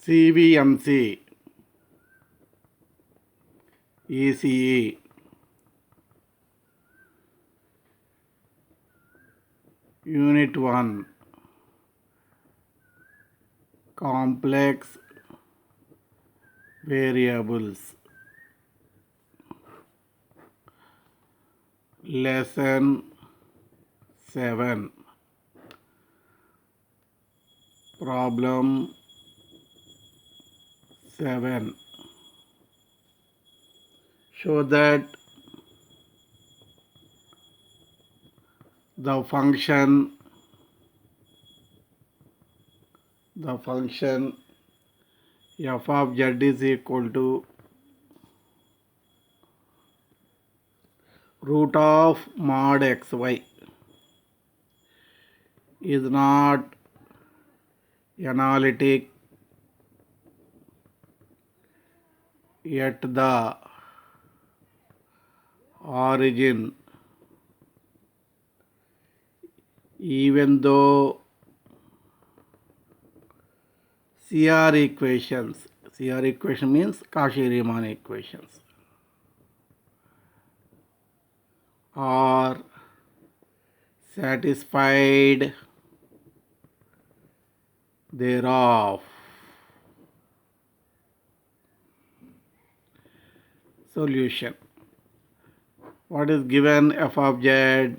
CVMC, ECE, Unit 1, Complex Variables, Lesson 7, Problem 7. Show that the function f of z is equal to root of mod xy is not analytic at the origin, even though CR equation means Cauchy-Riemann equations, are satisfied thereof. Solution. What is given? F of z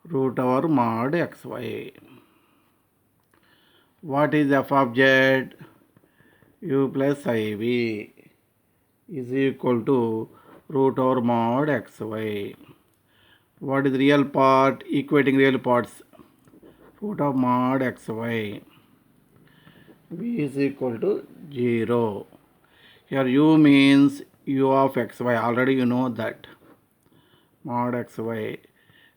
root over mod xy. What is f of z? U plus iv is equal to root over mod xy. What is real part? Equating real parts. Root of mod xy. V is equal to 0. Here u means u of xy. Already you know that. Mod xy.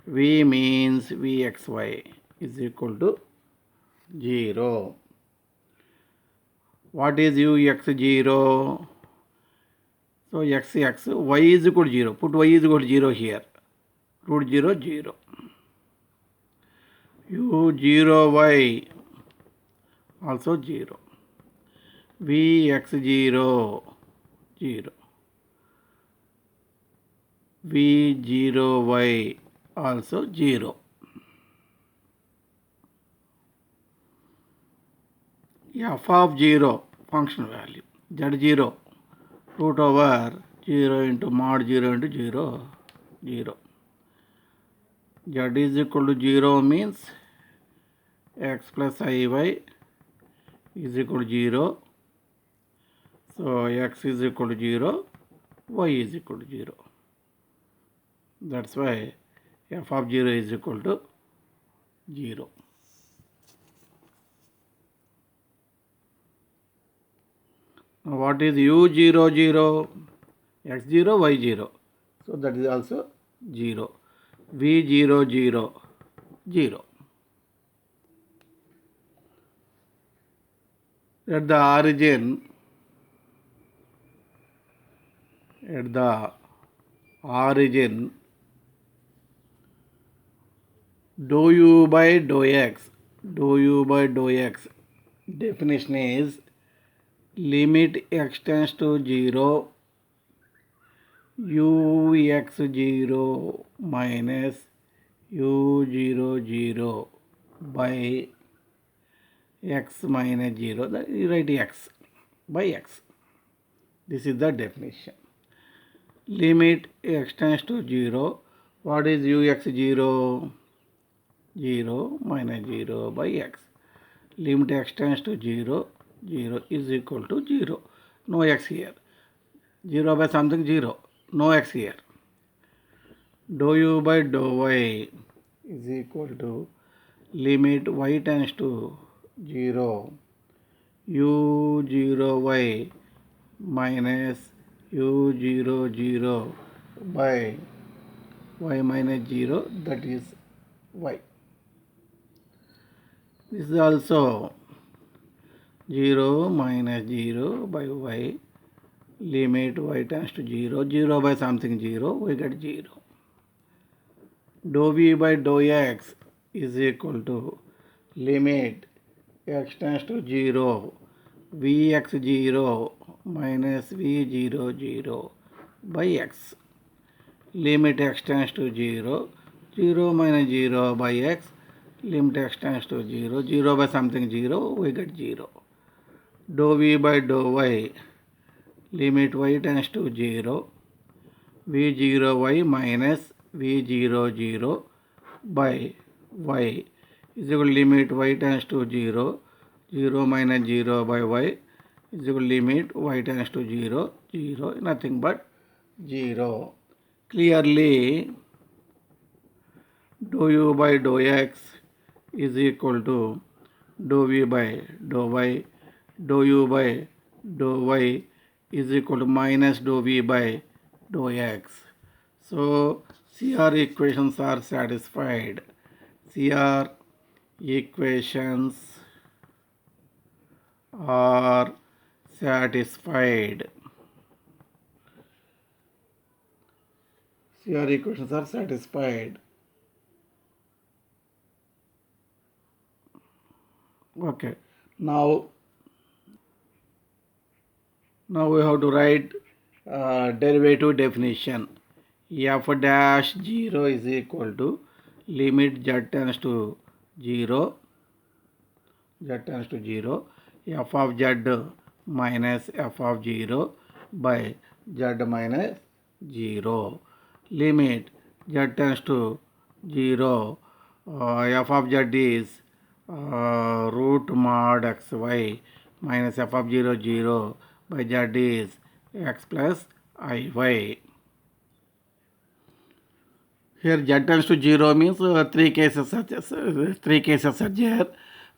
V means vxy is equal to 0. What is ux0? So x, y is equal to 0. Put y is equal to 0 here. Root 0, 0. u0y also 0. vx0, 0. v0y also 0. F of 0 function value z0 root over 0 into mod 0 into 0, 0. Z is equal to 0 means x plus iy is equal to 0. So x is equal to 0, y is equal to 0. That's why f of 0 is equal to 0. Now what is u0, 0? x0, y0. So that is also 0. v0, 0, 0. At the origin, dou u by dou x, definition is limit x tends to 0, ux0 minus u00 by x minus 0. That you write x by x. This is the definition. Limit x tends to 0. What is ux0? 0 minus 0 by x. Limit x tends to 0, 0 is equal to 0. No x here. 0 by something 0. No x here. Dou u by dou y is equal to limit y tends to 0, u0y minus u00 by y minus 0, that is y. This is also 0 minus 0 by y, limit y tends to 0, 0 by something 0, we get 0. Dou v by dou x is equal to limit x tends to 0, Vx0 minus V00 by x. Limit x tends to 0, 0 minus 0 by x, limit x tends to 0, 0 by something 0, we get 0. Dou v by dou y, limit y tends to 0, v0y minus v00 by y is equal to limit y tends to 0, 0 minus 0 by y is equal to limit y tends to 0, 0, nothing but 0. Clearly, dou u by dou x is equal to dou v by dou y, dou u by dou y is equal to minus dou v by dou x. So, CR equations are satisfied. CR equations are satisfied. CR equations are satisfied. Okay. Now we have to write derivative definition. F dash 0 is equal to limit z tends to 0, f of z minus f of 0 by z minus 0. Limit z tends to 0, f of z is root mod xy minus f of 0, 0 by z is x plus iy. Here z tends to 0 means three cases are there.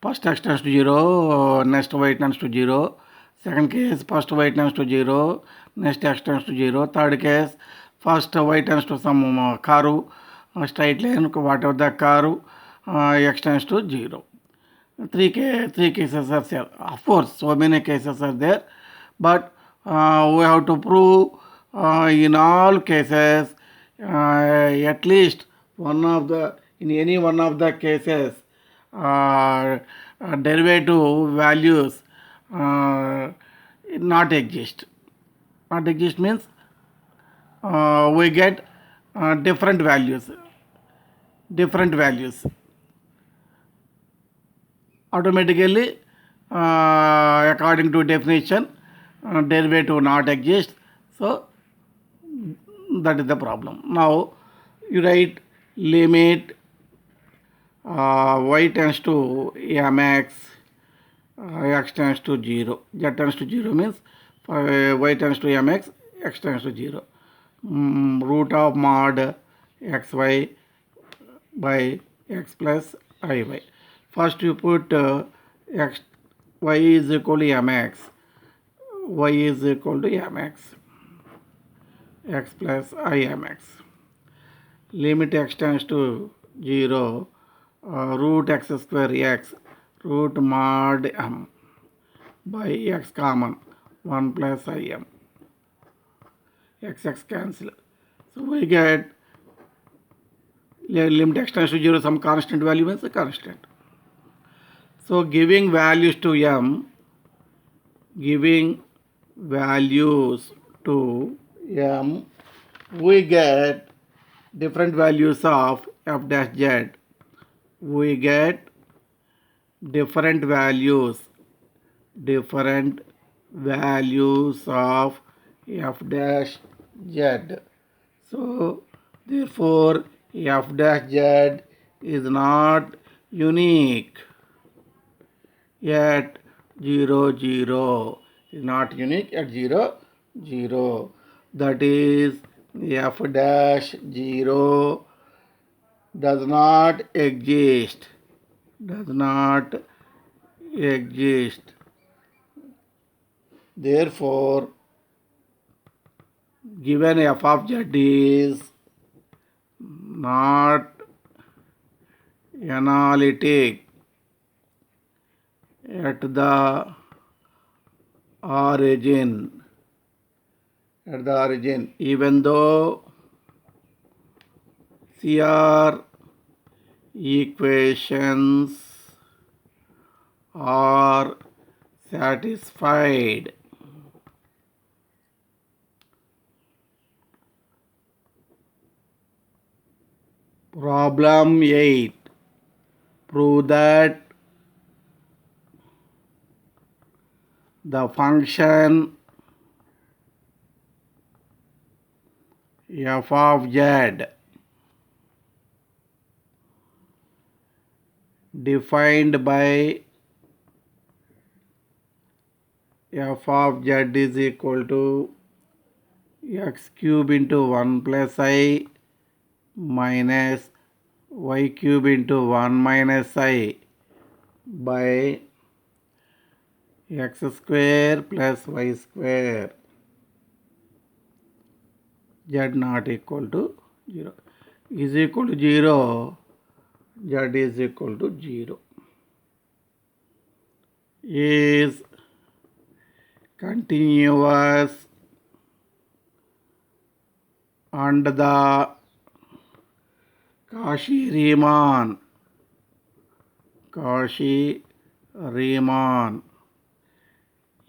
First x tends to 0, next y tends to 0. Second case, first y tends to 0, next x tends to 0. Third case, first y tends to some curve, straight line, whatever the curve, x tends to 0. Three cases are there. Of course, so many cases are there, but we have to prove in all cases at least in any one of the cases derivative values not exist. Not exist means we get different values. Automatically, according to definition, derivative not exist. So that is the problem. Now you write limit y tends to mx, x tends to 0, z tends to 0 means y tends to mx, x tends to 0. Root of mod xy by x plus iy. First you put x, y is equal to mx, y is equal to mx, x plus imx. Limit x tends to 0, root x square x, root mod m by x common, 1 plus im. X cancel. So we get limit x tends to 0, some constant value means a constant. So giving values to m, we get different values of f dash z. We get different values of f dash z. So therefore f dash z is not unique at 0, 0. Is not unique at 0, 0. That is f dash 0 does not exist. Therefore, given f of z is not analytic at the origin, even though CR equations are satisfied. Problem 8. Prove that the function f of z defined by f of z is equal to x cube into 1 plus I minus y cube into 1 minus I by x square plus y square z not equal to 0 is equal to 0, z is equal to 0 is continuous and the Cauchy-Riemann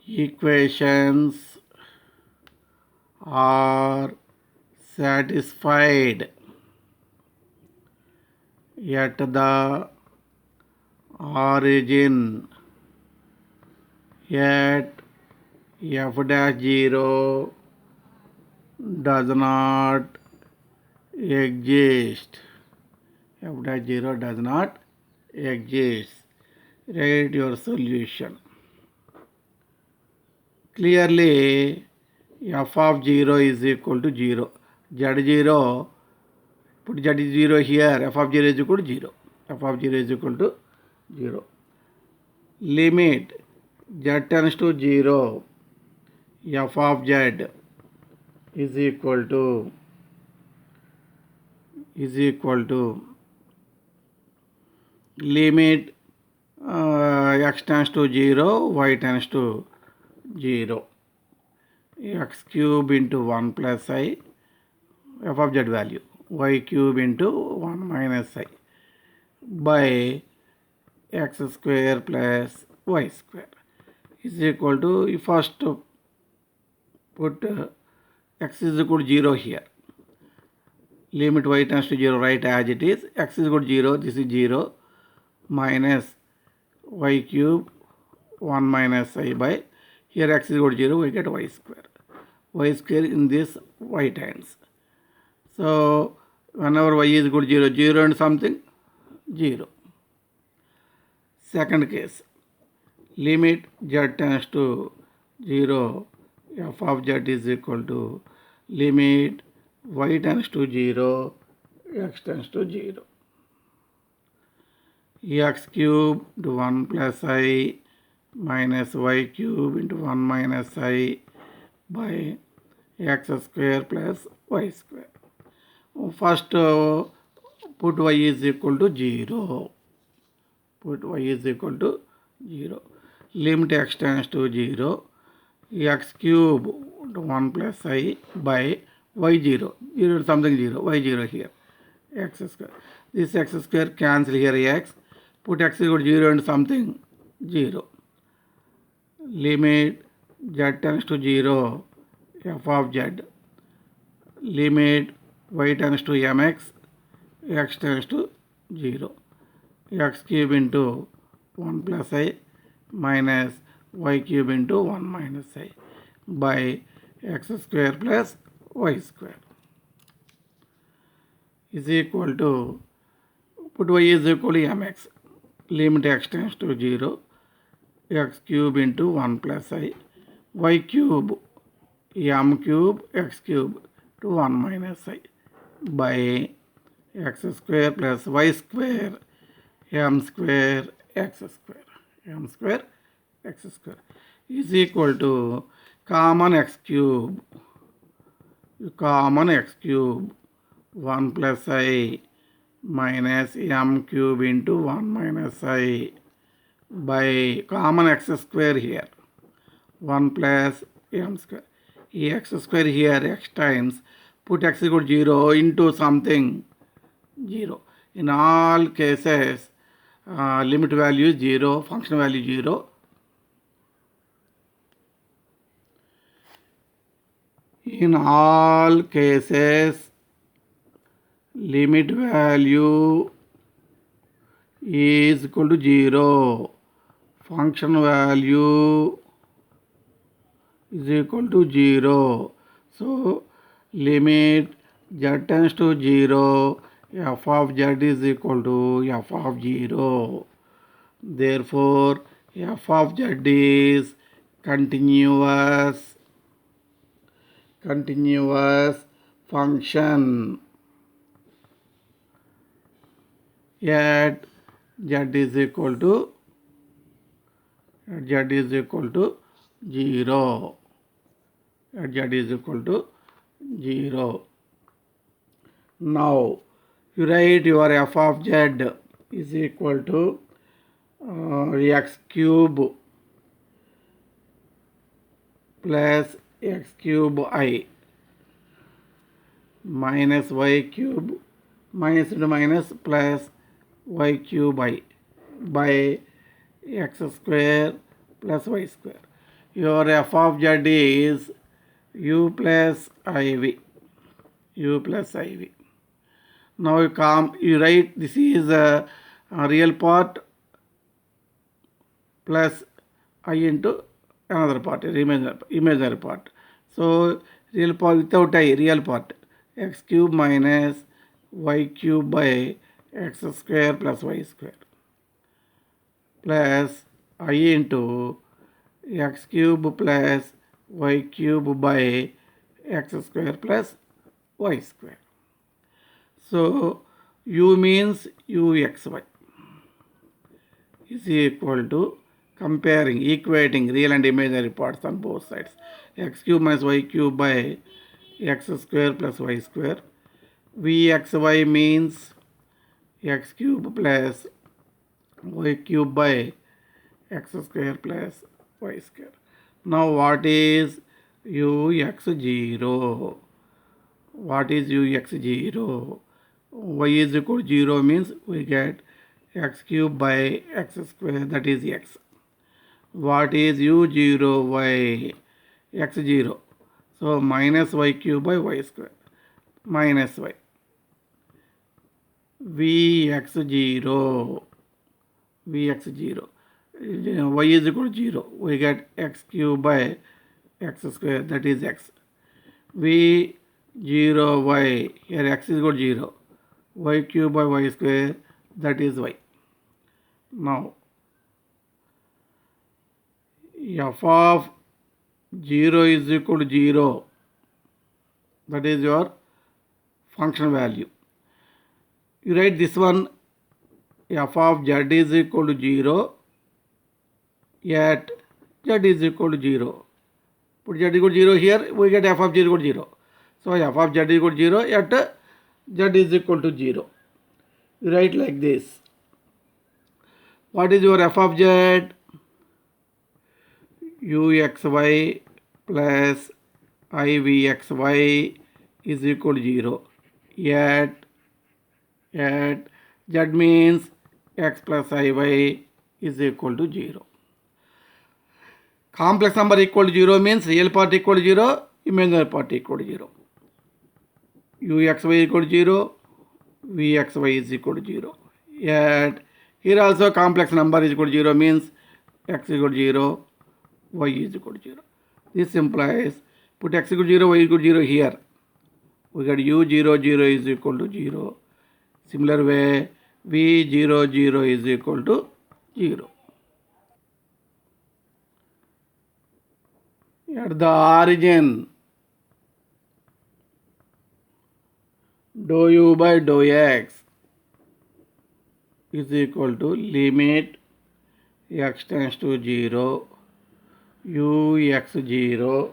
equations are satisfied at the origin at f dash 0 does not exist. F dash 0 does not exist. Write your solution. Clearly, f of 0 is equal to 0. Z0, put Z0 here, f of 0 is equal to 0. F of 0 is equal to 0. Limit z tends to 0, f of z is equal to limit x tends to 0, y tends to 0. X cube into 1 plus I, f of z value, y cube into 1 minus I by x square plus y square is equal to, you first put x is equal to 0 here. Limit y tends to 0, right as it is. X is equal to 0, this is 0 minus y cube 1 minus I by, here x is equal to 0, we get y square. Y square in this right hands. So whenever y is equal to 0, 0 and something, 0. Second case, limit z tends to 0, f of z is equal to limit y tends to 0, x tends to 0. X cube into 1 plus I minus y cube into 1 minus I by x square plus y square. First put y is equal to 0. Put y is equal to 0. Limit x tends to 0. X cube into 1 plus I by y 0. 0 something 0. Y 0 here. X square. This x square cancel here x. Put x equal to 0 and something 0. Limit z tends to 0, f of z. Limit y tends to mx, x tends to 0. X cube into 1 plus I minus y cube into 1 minus I by x square plus y square is equal to, put y is equal to mx. Limit x tends to 0, x cube into 1 plus I, y cube, m cube, x cube to 1 minus I by x square plus y square, m square, x square is equal to common x cube 1 plus I minus m cube into 1 minus I by common x square here 1 plus m square. X square here x times, put x equal to 0 into something 0. In all cases limit value is 0, function value 0. In all cases, limit value is equal to 0. Function value is equal to 0. So, limit z tends to 0, f of z is equal to f of 0. Therefore, f of z is continuous function at z is equal to 0. At z is equal to 0. Now, you write your f of z is equal to x cube plus x cube I minus y cube minus into minus plus y cube I by x square plus y square. Your f of z is u plus iv. Now you write this is a real part plus I into another part, imaginary part. So real part without I, real part, x cube minus y cube by x square plus y square plus I into x cube plus y cube by x square plus y square. So u means uxy is equal to equating real and imaginary parts on both sides. X cube minus y cube by x square plus y square. Vxy means x cube plus y cube by x square plus y square. Now what is ux0? What is ux0? Y is equal to 0 means we get x cube by x square, that is x. What is u0y? x0. So minus y cube by y square minus y. Vx0. Y is equal to 0. We get x cube by x square, that is x. V0y, here x is equal to 0. Y cube by y square, that is y. Now, f of 0 is equal to 0. That is your function value. You write this one, f of z is equal to 0 at z is equal to 0. Put z equal to 0 here, we get f of z equal to 0. So f of z is equal to 0 at z is equal to 0. You write like this. What is your f of z? uxy plus ivxy is equal to 0. At z means x plus iy is equal to 0. Complex number equal to 0 means real part equal to 0, imaginary part equal to 0. uxy equal to 0, vxy is equal to 0. Yet here also complex number is equal to 0 means x equal to 0, y is equal to 0. This implies put x equal to 0, y equal to 0 here. We got u0, 0 is equal to 0. Similar way, v0, 0 is equal to 0. At the origin, dou u by dou x is equal to limit x tends to 0 ux0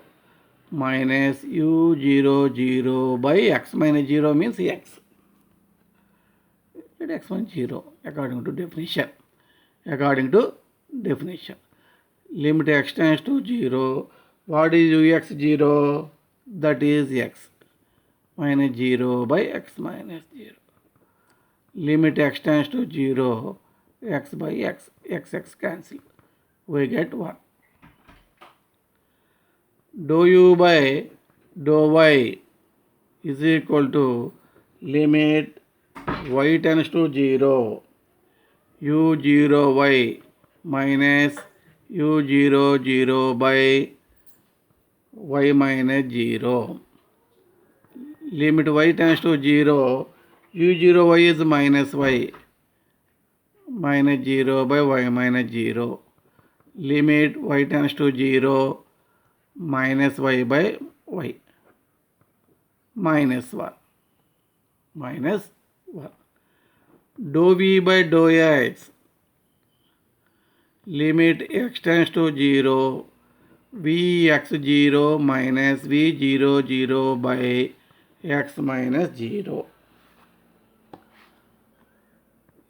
minus u0 0 by x minus 0 means x. Let x minus 0 according to definition. Limit x tends to 0. What is ux0? That is x minus 0 by x minus 0. Limit x tends to 0, x by x, x cancel. We get 1. Dou u by dou y is equal to limit y tends to 0 u0y minus u00 by y minus 0. Limit y tends to 0, u0y is minus y minus 0 by y minus 0. Limit y tends to 0, minus y by y minus 1 minus 1. Dou v by dou x, limit x tends to 0, vx0 minus v00 by x minus 0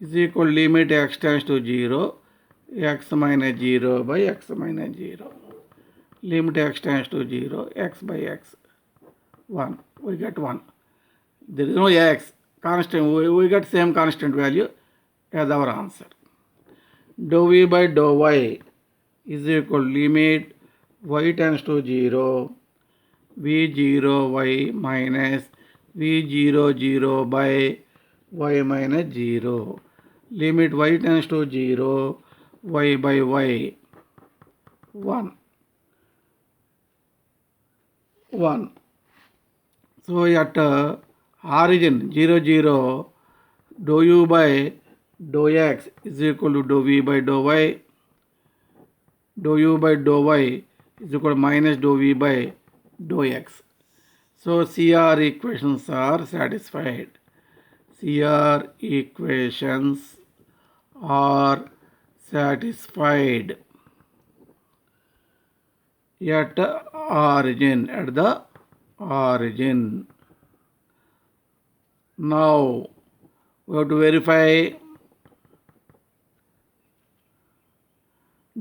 is equal limit x tends to 0, x minus 0 by x minus 0. Limit x tends to 0, x by x 1. We get 1. There is no x constant. We get same constant value as our answer. Dou v by dou y is equal limit y tends to 0, v0y minus v00 by y minus 0. Limit y tends to 0, y by y 1. 1. So at origin 0 0, dou u by dou x is equal to dou v by dou y. Dou u by dou y is equal to minus dou v by dou x. So CR equations are satisfied. CR equations are satisfied at origin, at the origin. Now we have to verify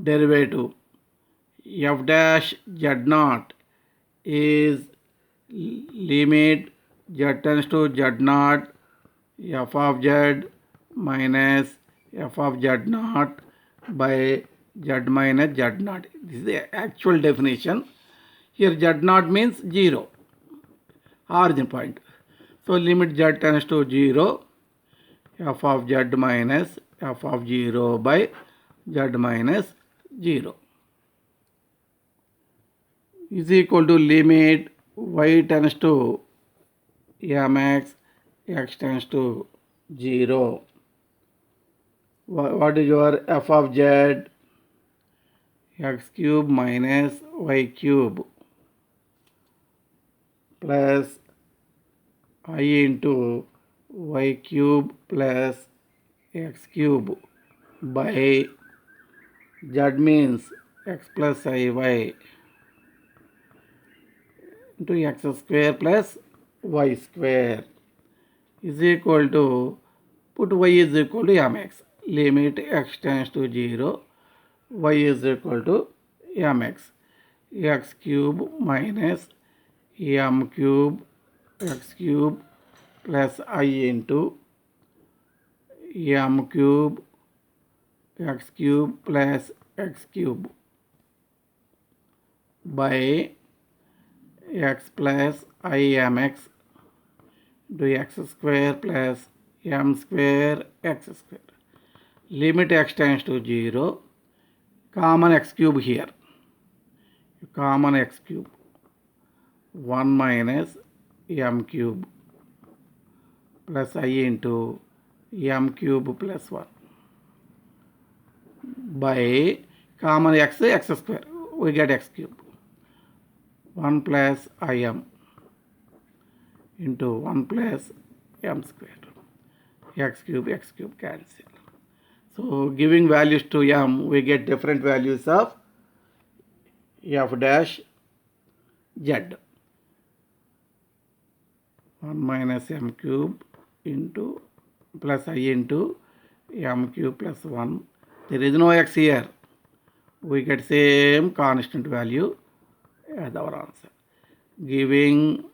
derivative. F dash z naught is limit z tends to z naught f of z minus f of z naught by z minus z naught. This is the actual definition. Here z naught means 0, origin point. So limit z tends to 0, f of z minus f of 0 by z minus 0 is equal to limit y tends to mx, x tends to 0. What is your f of z? X cube minus y cube plus I into y cube plus x cube by z means x plus iy into x square plus y square is equal to, put y is equal to mx. Limit x tends to 0, y is equal to mx. X cube minus m cube x cube plus I into m cube x cube plus x cube by x plus I mx into x square plus m square x square. Limit x tends to 0. Common x cube here. Common x cube. 1 minus m cube plus I into m cube plus 1 by common x square. We get x cube. 1 plus im into 1 plus m square. X cube cancel. So giving values to m, we get different values of f dash z. 1 minus m cube into plus I into m cube plus 1. There is no x here. We get same constant value as our answer. Giving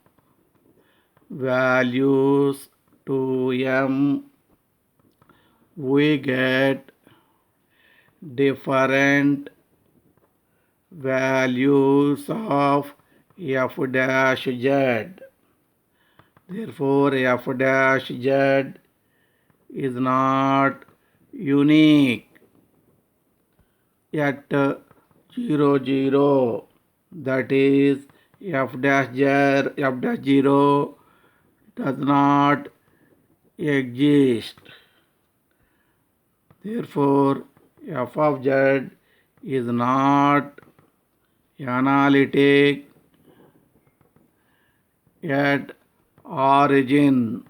values to m, we get different values of f dash z. Therefore, f dash z is not unique at 0, 0. That is, f dash z, f dash 0 does not exist. Therefore, f of z is not analytic at origin,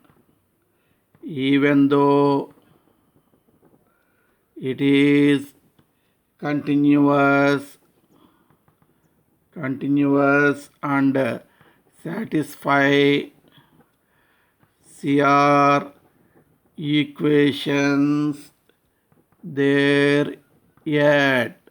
even though it is continuous and satisfy CR equations there yet.